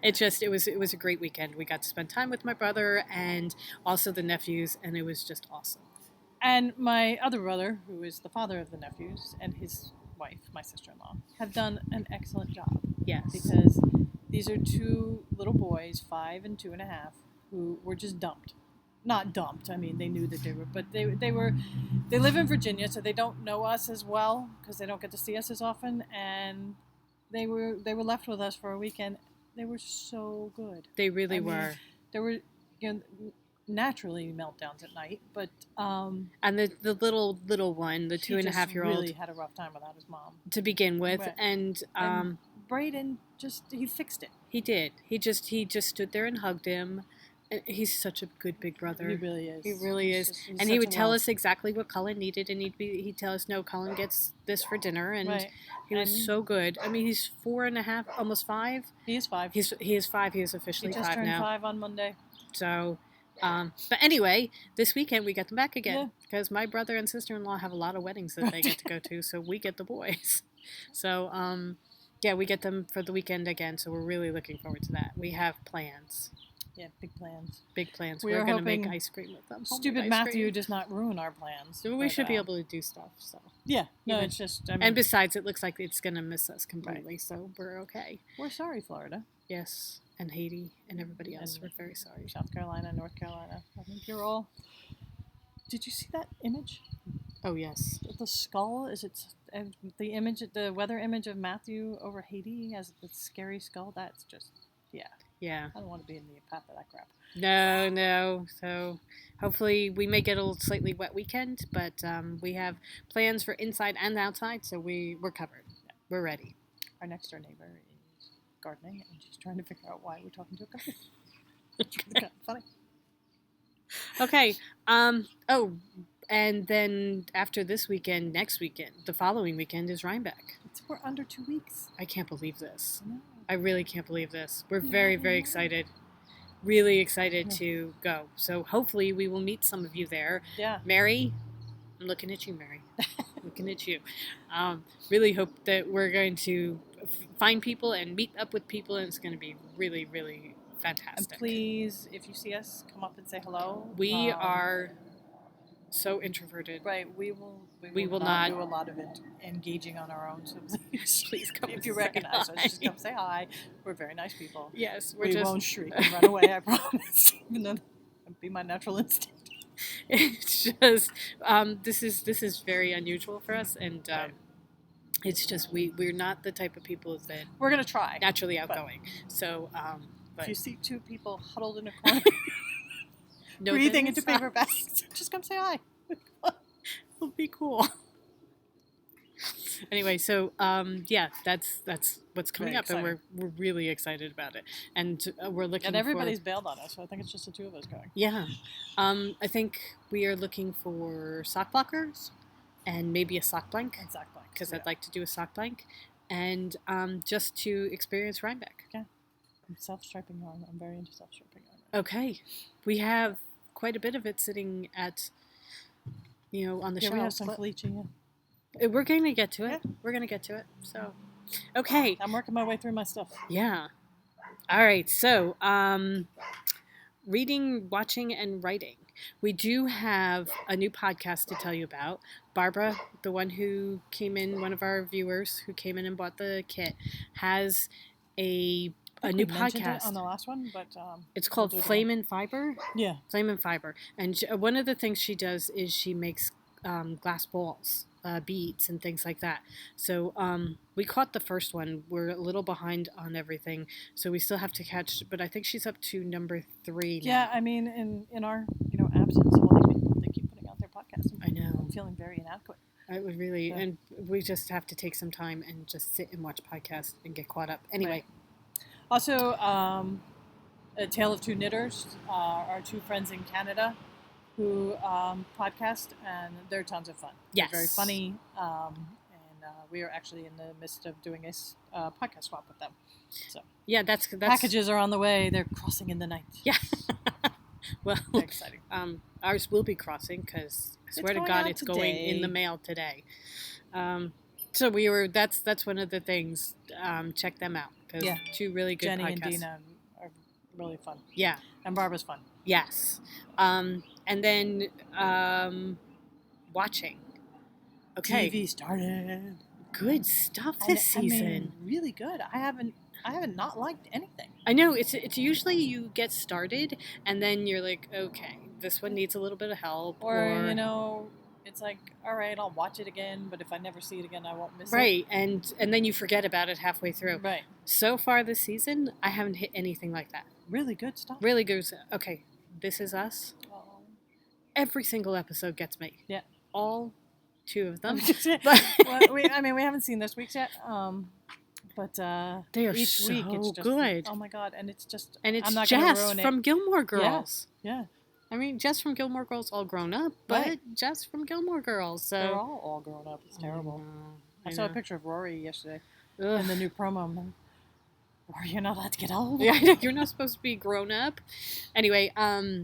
it was a great weekend. We got to spend time with my brother and also the nephews, and it was just awesome. And my other brother, who is the father of the nephews, and his wife, my sister-in-law, have done an excellent job. Yes. Because these are 2 little boys, 5 and 2.5, who were just dumped. Not dumped. I mean, they knew that they were, but they live in Virginia, so they don't know us as well because they don't get to see us as often. And they were left with us for a weekend. They were so good. They really were. There were naturally meltdowns at night, but and the little one, the 2.5-year-old, really had a rough time without his mom to begin with, right. and Braden he fixed it. He did. He just stood there and hugged him. He's such a good big brother. He really is. He really is. And he would tell us exactly what Cullen needed, and he'd tell us, no, Cullen gets this for dinner, and right. he was so good. I mean, he's 4.5, almost 5. He is 5. He is 5. He is officially 5 now. He just turned 5 on Monday. So, but anyway, this weekend we got them back again because my brother and sister-in-law have a lot of weddings that they get to go to, so we get the boys. So, yeah, we get them for the weekend again, so we're really looking forward to that. We have plans. Yeah, big plans. Big plans. We're going to make ice cream with them. Stupid Matthew does not ruin our plans. So we should be able to do stuff. So yeah, no, it's just. I mean, and besides, it looks like it's going to miss us completely, so we're okay. We're sorry, Florida. Yes, and Haiti and everybody else. We're very sorry. South Carolina, North Carolina. I think you're all. Did you see that image? Oh yes. The skull is the image, the weather image of Matthew over Haiti as the scary skull. That's just Yeah. I don't want to be in the path of that crap. No. So hopefully we may get a slightly wet weekend, but we have plans for inside and outside, so we're covered. Yeah. We're ready. Our next door neighbor is gardening, and she's trying to figure out why we're talking to a gardener. It's kind of funny. Okay. Oh, and then after this weekend, next weekend, the following weekend is Rhinebeck. We're under 2 weeks. I can't believe this. No. I really can't believe this. We're very, very excited. Really excited to go. So hopefully we will meet some of you there. Yeah. Mary, I'm looking at you, Mary. Looking at you. Really hope that we're going to find people and meet up with people, and it's going to be really, really fantastic. And please, if you see us, come up and say hello. We are so introverted. Right. We will not do a lot of engaging on our own. So please come. If you recognize us, just come say hi. We're very nice people. Yes, we won't shriek and run away. I promise. Even though that'd be my natural instinct. It's just this is very unusual for us, and it's just we're not the type of people that we're gonna try naturally outgoing. So if you see 2 people huddled in a corner. No, breathing into paper bags. Just come say hi. It'll be cool. Anyway, so that's what's coming up, and we're really excited about it, and we're looking. And everybody's bailed on us, so I think it's just the 2 of us going. Yeah, I think we are looking for sock blockers, and maybe a sock blank. And sock blank, because I'd like to do a sock blank, and just to experience Rhinebeck. Yeah, self-striping yarn. I'm very into self-striping yarn. Okay, we have quite a bit of it sitting at, on the shelf. We have some bleaching. We're going to get to it. Yeah. We're going to get to it. So, okay. I'm working my way through my stuff. Yeah. All right. So, reading, watching, and writing. We do have a new podcast to tell you about. Barbara, the one who came in, one of our viewers who came in and bought the kit, has a new podcast it on the last one, but it's called Flame and Fiber. Yeah, Flame and Fiber, and one of the things she does is she makes glass balls, beads, and things like that. So we caught the first one. We're a little behind on everything, so we still have to catch. But I think she's up to number 3 now. Yeah, I mean, in our absence, all these people, they keep putting out their podcasts. I know. I'm feeling very inadequate. I would really, and we just have to take some time and just sit and watch podcasts and get caught up. Anyway. Right. Also, A Tale of Two Knitters, our 2 friends in Canada who podcast, and they're tons of fun. Yes. They're very funny, and we are actually in the midst of doing a podcast swap with them. So yeah, that's packages are on the way. They're crossing in the night. Yeah. Well, very exciting. Ours will be crossing because I swear to God it's going in the mail today. So that's one of the things. Check them out because two really good Jenny podcasts. and Dina are really fun. Yeah. And Barbara's fun. Yes. And then watching. Okay. TV started. Good stuff this season. I mean, really good. I haven't not liked anything. I know it's usually you get started and then you're like, okay, this one needs a little bit of help, or you know, it's like, all right, I'll watch it again, but if I never see it again, I won't miss it. Right, and then you forget about it halfway through. Right. So far this season, I haven't hit anything like that. Really good stuff. Really good. Okay, This Is Us. Oh. Every single episode gets me. Yeah. All 2 of them. But we haven't seen this week's yet. But they are each so week it's just good. Oh my god! And it's I'm not Jess from Gilmore Girls. Yeah. I mean, Jess from Gilmore Girls all grown up, but right. Jess from Gilmore Girls. So they're all grown up. It's terrible. I saw a picture of Rory yesterday in the new promo. I'm like, Rory, you're not allowed to get old. Yeah, you're not supposed to be grown up. Anyway, really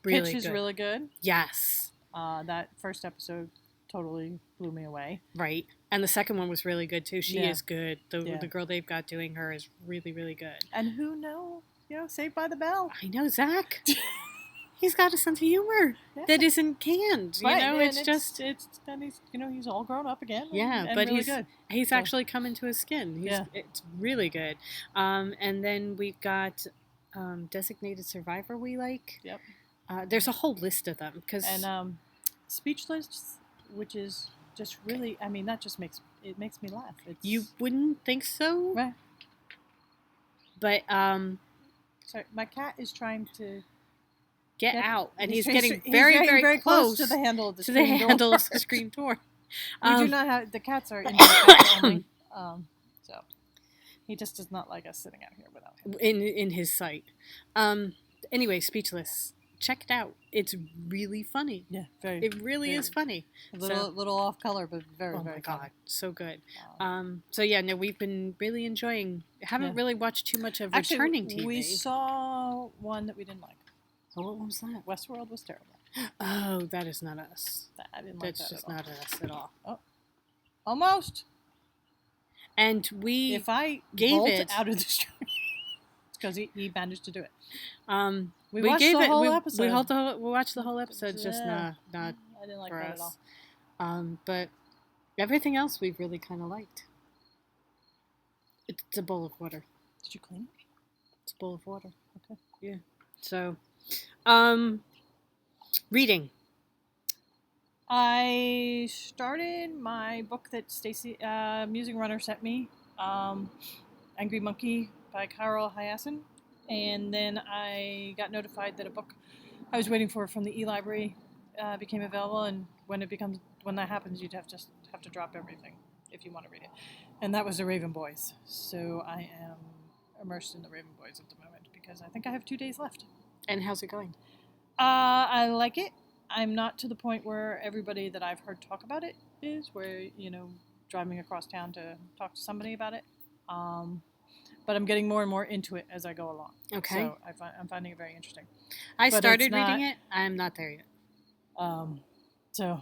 Pitch is good. really good. Yes. That first episode totally blew me away. Right. And the second one was really good too. She is good. The girl they've got doing her is really, really good. And who know, Saved by the Bell. I know, Zach. He's got a sense of humor that isn't canned. Right, you know, it's just then he's all grown up again. Yeah, and but really good. He's actually come into his skin. It's really good. And then we've got Designated Survivor we like. Yep. There's a whole list of them and Speechless, which is just really, I mean, that just makes me laugh. You wouldn't think so, right? But sorry, my cat is trying to get out, and he's getting getting very close to the handle of the screen door. We do not have the cats are in the only, so he just does not like us sitting out here without him in his sight. Anyway, Speechless. Check it out. It's really funny. Yeah, It really is funny. A little off color, but very oh very my funny. god, so good. So yeah, no, we've been really enjoying. Haven't really watched too much of returning TV. We saw one that we didn't like. Oh, what was that? Westworld was terrible. Oh, that is not us. I didn't like that. That's just not us at all. Oh, almost. And if I gave bolt it out of the stream, it's because he managed to do it. We watched gave the it. whole episode. We watched the whole episode. It's just not I didn't like for that us. at all. But everything else we've really kind of liked. It's a bowl of water. Did you clean it? It's a bowl of water. Okay. Yeah. So, reading. I started my book that Stacy, Musing Runner, sent me, Angry Monkey by Carol Hyacinth. And then I got notified that a book I was waiting for from the e-library became available. And when that happens, you'd have to drop everything if you want to read it. And that was The Raven Boys. So I am immersed in The Raven Boys at the moment because I think I have 2 days left. And how's it going? I like it. I'm not to the point where everybody that I've heard talk about it is, where, driving across town to talk to somebody about it. But I'm getting more and more into it as I go along. Okay. So I'm finding it very interesting. I started reading it. I'm not there yet. So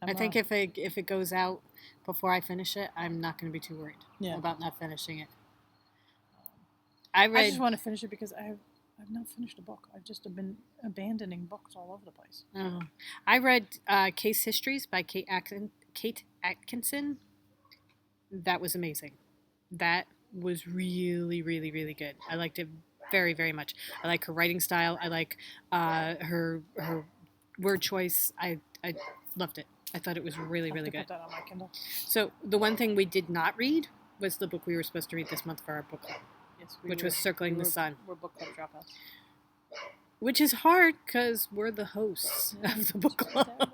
I think if it goes out before I finish it, I'm not going to be too worried about not finishing it. I just want to finish it because I've not finished a book. I've just been abandoning books all over the place. Oh. I read Case Histories by Kate Atkinson. That was amazing. That was really, really, really good. I liked it very, very much. I like her writing style. I like her word choice. I loved it. I thought it was really, really good. Put that on my Kindle. So the one thing we did not read was the book we were supposed to read this month for our book club. Yes, which was Circling the Sun. We're book club dropouts. Which is hard because we're the hosts of the book club.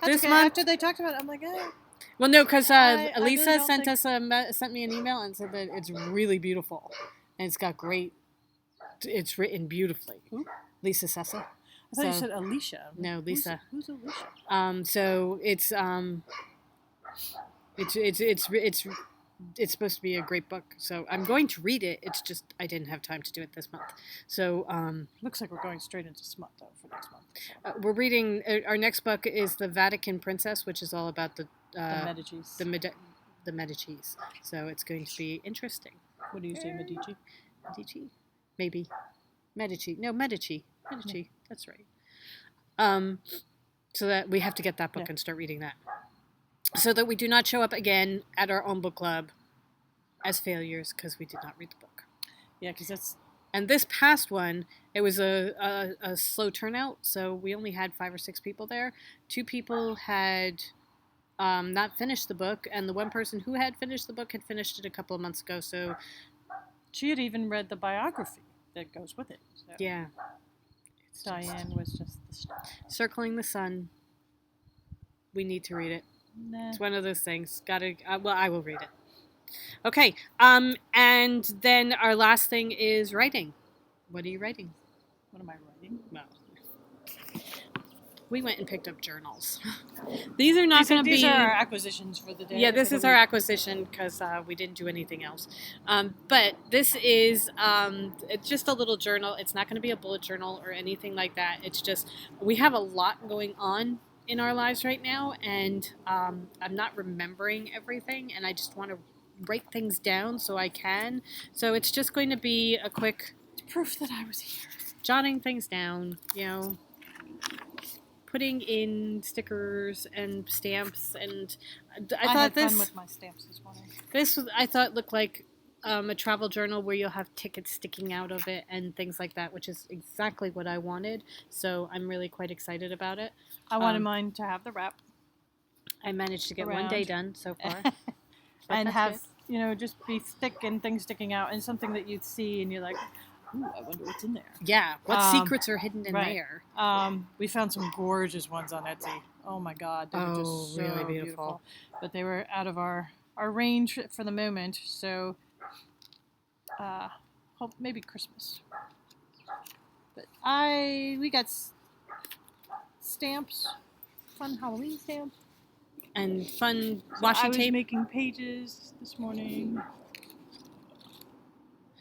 This month, after they talked about it, I'm like, eh. Well, no, because Lisa really sent me an email and said that it's really beautiful, and it's got great. It's written beautifully. Who? Lisa Sessa. I thought you said Alicia. No, Lisa. Who's Alicia? So it's supposed to be a great book. So I'm going to read it. It's just I didn't have time to do it this month. So looks like we're going straight into smut though for next month. We're reading our next book is The Vatican Princess, which is all about the The Medicis. The Medicis. So it's going to be interesting. What do you say, Medici? Medici? Maybe. Medici. No, Medici. Medici. Yeah. That's right. So that we have to get that book and start reading that. So that we do not show up again at our own book club as failures because we did not read the book. Yeah, because that's... And this past one, it was a slow turnout, so we only had 5 or 6 people there. 2 people had not finished the book, and the one person who had finished the book had finished it a couple of months ago, so... She had even read the biography that goes with it. So. Yeah. Diane was just the star. Circling the Sun. We need to read it. Nah. It's one of those things. Well, I will read it. Okay. And then our last thing is writing. What are you writing? What am I writing? Well, we went and picked up journals. These are not going to be... These are our acquisitions for the day. Yeah, this is our acquisition because we didn't do anything else. But this is it's just a little journal. It's not going to be a bullet journal or anything like that. It's just we have a lot going on in our lives right now, and I'm not remembering everything, and I just want to write things down so I can. So it's just going to be a quick... proof that I was here. Jotting things down, putting in stickers and stamps, and I thought had this fun with my stamps this morning. This I thought looked like a travel journal where you'll have tickets sticking out of it and things like that, which is exactly what I wanted. So I'm really quite excited about it. I wanted mine to have the wrap. I managed to get one day done so far, and have just be thick and things sticking out, and something that you'd see and you're like, ooh, I wonder what's in there. Yeah, what secrets are hidden in there? We found some gorgeous ones on Etsy. Oh my God, they were just so really beautiful. But they were out of our range for the moment, so hope maybe Christmas. But we got stamps, fun Halloween stamps, and fun washi tape. I was making pages this morning.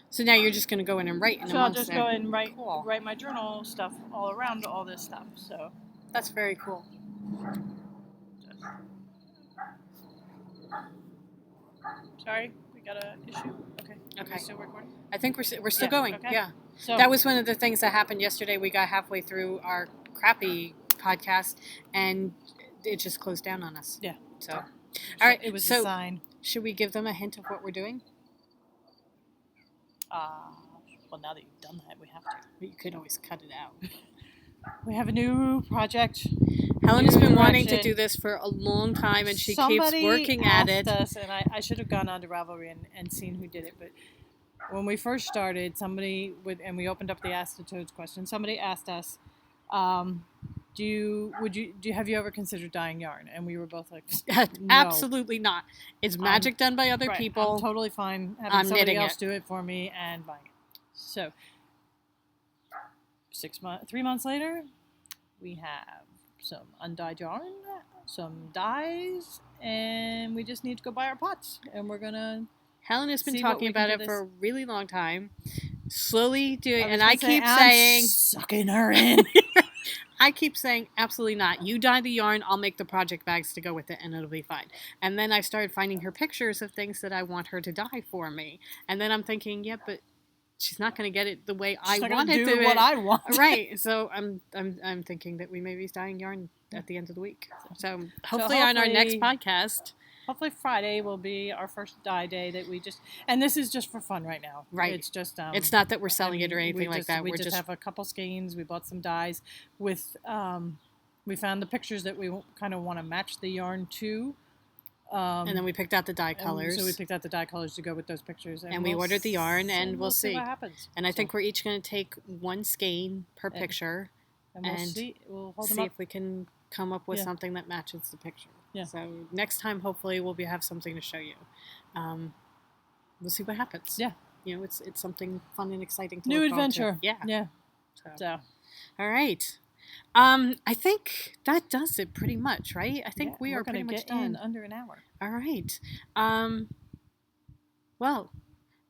So now you're just going to go in and write in a month. So I'll just go and Cool. write my journal stuff all around all this stuff. So that's very cool. Sorry, we got an issue. Okay. Okay. Still recording? I think we're still going. Okay. Yeah. So that was one of the things that happened yesterday. We got halfway through our crappy podcast, and it just closed down on us. Yeah. So, all right. It was a sign. Should we give them a hint of what we're doing? Well, now that you've done that, we have to. You could always cut it out. We have a new project. Helen has been wanting to do this for a long time, and she keeps working at it. Us, and I should have gone on to Ravelry and seen who did it, but when we first started, and we opened up the Ask the Toads question, somebody asked us, have you ever considered dyeing yarn? And we were both like, no. Absolutely not. It's magic done by other people. I'm totally fine having somebody else do it for me and buying it. So 3 months later, we have some undyed yarn, some dyes, and we just need to go buy our pots. And we're gonna. Helen has been talking about it for a really long time. Slowly doing, and I keep saying, sucking her in. I keep saying, absolutely not. You dye the yarn, I'll make the project bags to go with it, and it'll be fine. And then I started finding her pictures of things that I want her to dye for me. And then I'm thinking, yeah, but she's not going to get it the way I want it to. Do what I want. Right. So I'm thinking that we may be dyeing yarn at the end of the week. So hopefully on our next podcast. Hopefully Friday will be our first dye day that we just, and this is just for fun right now. Right. It's just, it's not that we're selling it or anything like that. We just have a couple skeins. We bought some dyes with, we found the pictures that we kind of want to match the yarn to. And then we picked out the dye colors. So we picked out the dye colors to go with those pictures. And we ordered the yarn, and we'll see what happens. And I think we're each going to take one skein per picture. And we'll see. We'll hold them see up. if we can come up with something that matches the picture. Yeah. So next time, hopefully, we'll have something to show you. We'll see what happens. Yeah. It's something fun and exciting to New look forward adventure. to. Yeah. Yeah. So. All right. I think that does it pretty much, right? I think we are pretty much done. In under an hour. All right. Well,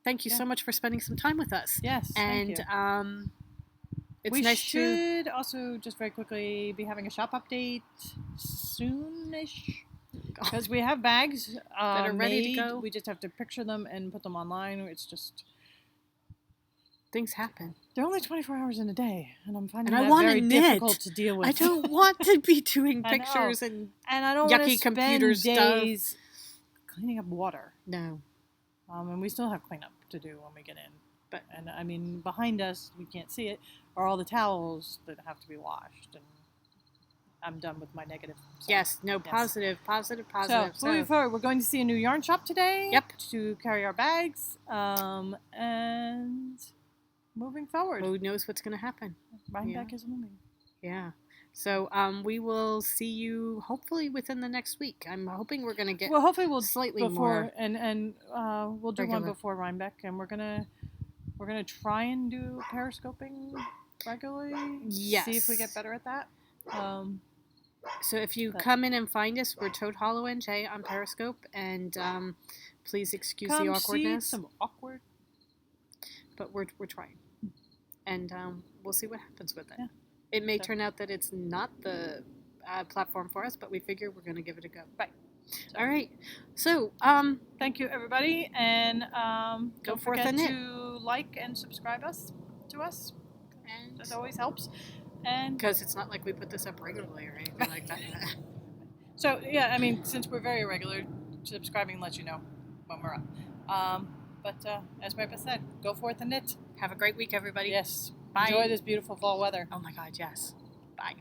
thank you so much for spending some time with us. Yes. And thank you. It's nice to. We should also just very quickly be having a shop update soonish. God. Because we have bags That are ready to made. go. We just have to picture them and put them online. It's just Things happen. they're only 24 hours in a day, and I'm finding And I that wanna very knit. difficult to deal with. I don't want to be doing I know. pictures and I don't want to yucky spend computer stuff. days cleaning up water. no. And we still have cleanup to do when we get in. And I mean, behind us, we can't see it, are all the towels that have to be washed. And I'm done with my negative. So, Yes. No. yes. Positive. So moving forward, we're going to see a new yarn shop today. Yep. To carry our bags. And moving forward, who knows what's going to happen? Rhinebeck is looming. Yeah. So we will see you hopefully within the next week. I'm hoping we're going to get. Well, hopefully we'll slightly before more and we'll do regular. one before Rhinebeck, and we're gonna try and do periscoping regularly. Yes. See if we get better at that. So if you come in and find us, we're Toad Hollow NJ on Periscope, and please excuse the awkwardness. See some awkward. But we're trying, and we'll see what happens with it. Yeah. It may turn out that it's not the platform for us, but we figure we're going to give it a go. Right. So, all right. So thank you everybody, and Go don't forth forget and knit. to like and subscribe to us. and That always helps. And because it's not like we put this up regularly or anything like that. so yeah, I mean, since we're very regular, subscribing lets you know when we're up. But as Mary Beth said, go forth and knit. Have a great week, everybody. Yes. Bye. Enjoy this beautiful fall weather. Oh my God, yes. Bye.